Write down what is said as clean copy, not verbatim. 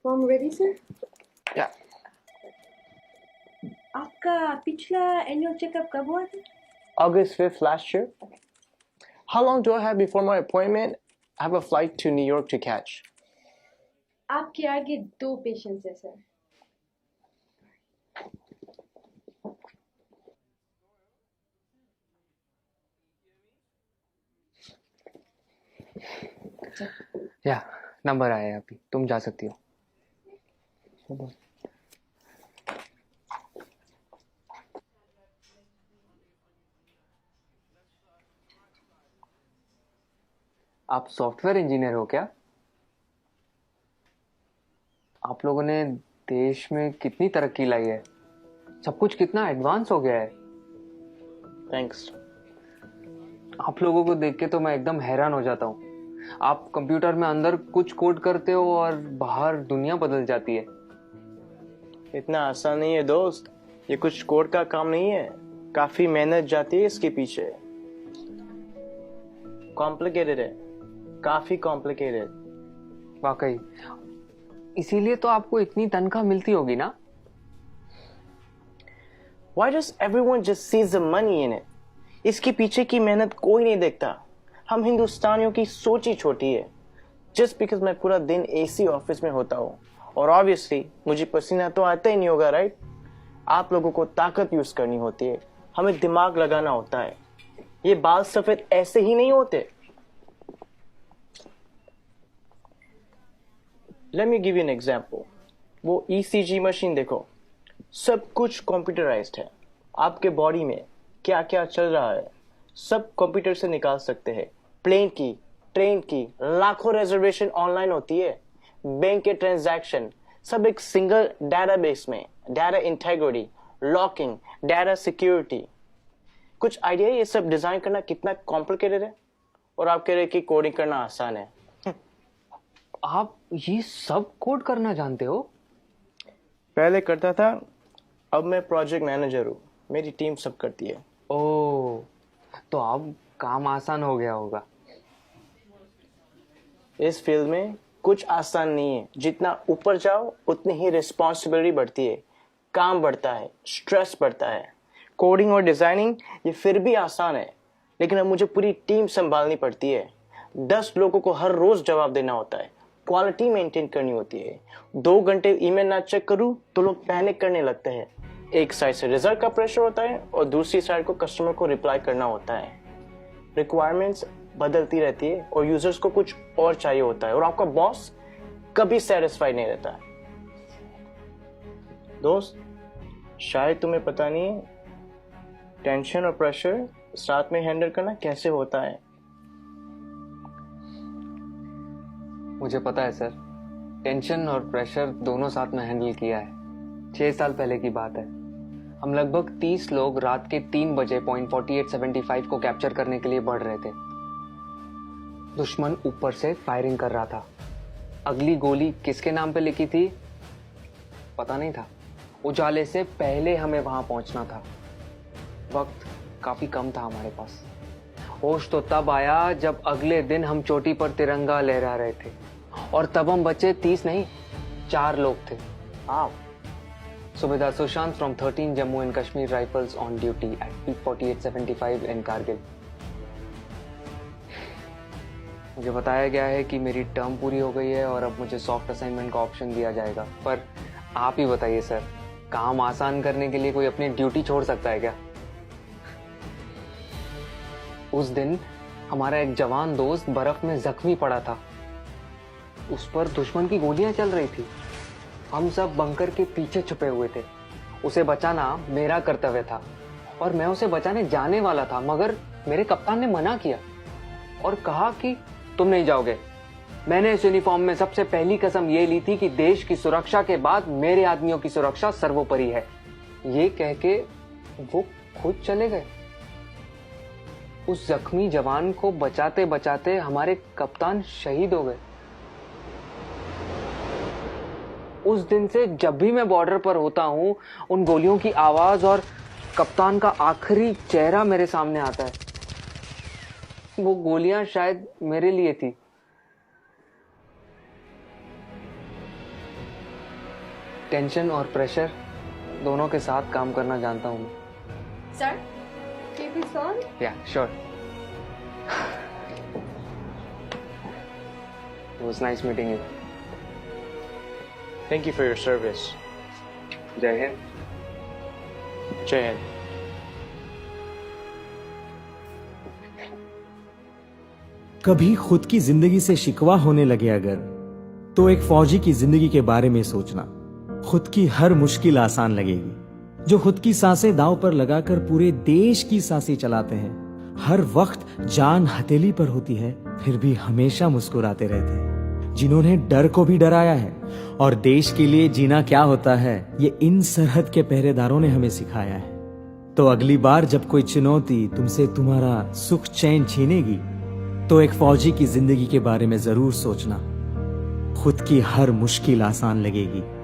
Form ready, sir? Yeah. आपका पिछला annual checkup कब हुआ था? August 5th last year. How long do I have before my appointment? I have a flight to New York to catch. आपके आगे 2 patients हैं sir. या number आया है अभी, तुम जा सकती हो. आप सॉफ्टवेयर इंजीनियर हो क्या? आप लोगों ने देश में कितनी तरक्की लाई है, सब कुछ कितना एडवांस हो गया है. Thanks. आप लोगों को देख के तो मैं एकदम हैरान हो जाता हूँ. आप कंप्यूटर में अंदर कुछ कोड करते हो और बाहर दुनिया बदल जाती है. इतना आसान नहीं है दोस्त. ये कुछ कोड का काम नहीं है. काफी मेहनत जाती है इसके पीछे. कॉम्प्लिकेटेड है, काफी कॉम्प्लिकेटेड. वाकई इसीलिए तो आपको इतनी तनख्वाह मिलती होगी ना. Why does everyone just sees the money in it? इसके पीछे की मेहनत कोई नहीं देखता. हम हिंदुस्तानियों की सोच ही छोटी है. Just because मैं पूरा दिन एसी ऑफिस में होता हूँ और ऑब्वियसली मुझे पसीना तो आता ही नहीं होगा, राइट? आप लोगों को ताकत यूज करनी होती है, हमें दिमाग लगाना होता है. ये बाल सफेद ऐसे ही नहीं होते. Let me give you an example. वो ECG मशीन देखो, सब कुछ कंप्यूटराइज्ड है. आपके बॉडी में क्या क्या चल रहा है सब कंप्यूटर से निकाल सकते हैं. प्लेन की, ट्रेन की, लाखों रिजर्वेशन ऑनलाइन होती है. बैंक के ट्रांजैक्शन सब एक सिंगल डेटाबेस में. Data integrity, locking, data security. कुछ आइडिया ये सब डिजाइन करना कितना कॉम्प्लिकेटेड है? और आप कह रहे कि कोडिंग करना आसान है. आप ये सब कोड करना जानते हो? पहले करता था, अब मैं प्रोजेक्ट मैनेजर हूँ. मेरी टीम सब करती है. ओह, तो अब काम आसान हो गया होगा. इस फील्ड में कुछ आसान नहीं है. जितना ऊपर जाओ उतनी ही रिस्पॉन्सिबिलिटी बढ़ती है, काम बढ़ता है, स्ट्रेस बढ़ता है. कोडिंग और डिजाइनिंग ये फिर भी आसान है, लेकिन अब मुझे पूरी टीम संभालनी पड़ती है. 10 लोगों को हर रोज जवाब देना होता है. क्वालिटी मेंटेन करनी होती है. 2 घंटे ईमेल ना चेक करूं तो लोग पैनिक करने लगते हैं. एक साइड से रिजल्ट का प्रेशर होता है और दूसरी साइड को कस्टमर को रिप्लाई करना होता है. रिक्वायरमेंट्स बदलती रहती है और यूजर्स को कुछ और चाहिए होता है और आपका बॉस कभी सेटिस्फाइड नहीं रहता है. दोस्त, शायद तुम्हें पता नहीं है टेंशन और प्रेशर साथ में हैंडल करना कैसे होता है. मुझे पता है सर, टेंशन और प्रेशर दोनों साथ में हैंडल किया है. 6 साल पहले की बात है. हम लगभग 30 लोग रात के 3 बजे पॉइंट 4875 को कैप्चर करने के लिए बढ़ रहे थे. दुश्मन ऊपर से फायरिंग कर रहा था. अगली गोली किसके नाम पे लिखी थी पता नहीं था. उजाले से पहले हमें वहां पहुंचना था. वक्त काफी कम था हमारे पास. होश तो तब आया जब अगले दिन हम चोटी पर तिरंगा लहरा रहे थे और तब हम बचे 30 नहीं 4 लोग थे. आप Subedar Sushant from 13 Jammu and Kashmir Rifles on duty at P4875 in Kargil. मुझे बताया गया है कि मेरी टर्म पूरी हो गई है और अब मुझे सॉफ्ट असाइनमेंट का ऑप्शन दिया जाएगा. पर आप ही बताइए सर, काम आसान करने के लिए कोई अपनी ड्यूटी छोड़ सकता है क्या? उस दिन हमारा एक जवान दोस्त बर्फ में जख्मी पड़ा था. उस पर दुश्मन की गोलियां चल रही थी. हम सब बंकर के पीछे छुपे हुए थे. उसे बचाना मेरा कर्तव्य था और मैं उसे बचाने जाने वाला था, मगर मेरे कप्तान ने मना किया और कहा कि तुम नहीं जाओगे. मैंने इस यूनिफॉर्म में सबसे पहली कसम ये ली थी कि देश की सुरक्षा के बाद मेरे आदमियों की सुरक्षा सर्वोपरि है. ये कह के वो खुद चले गए. उस जख्मी जवान को बचाते बचाते हमारे कप्तान शहीद हो गए. उस दिन से जब भी मैं बॉर्डर पर होता हूँ, उन गोलियों की आवाज और कप्तान का आखिरी चेहरा मेरे सामने आता है. वो गोलियां शायद मेरे लिए थी. टेंशन और प्रेशर दोनों के साथ काम करना जानता हूँ मैं। Sir, can you please on? या sure. It was nice meeting you. Thank you for your service. जय हिंद। जय हिंद। कभी खुद की जिंदगी से शिकवा होने लगे अगर, तो एक फौजी की जिंदगी के बारे में सोचना। खुद की हर मुश्किल आसान लगेगी। जो खुद की सांसें दांव पर लगाकर पूरे देश की सांसें चलाते हैं, हर वक्त जान हथेली पर होती है, फिर भी हमेशा मुस्कुराते रहते हैं। जिन्होंने डर को भी डराया है और देश के लिए जीना क्या होता है, ये इन सरहद के पहरेदारों ने हमें सिखाया है। तो अगली बार जब कोई चुनौती तुमसे तुम्हारा सुख चैन छीनेगी, तो एक फौजी की जिंदगी के बारे में जरूर सोचना। खुद की हर मुश्किल आसान लगेगी।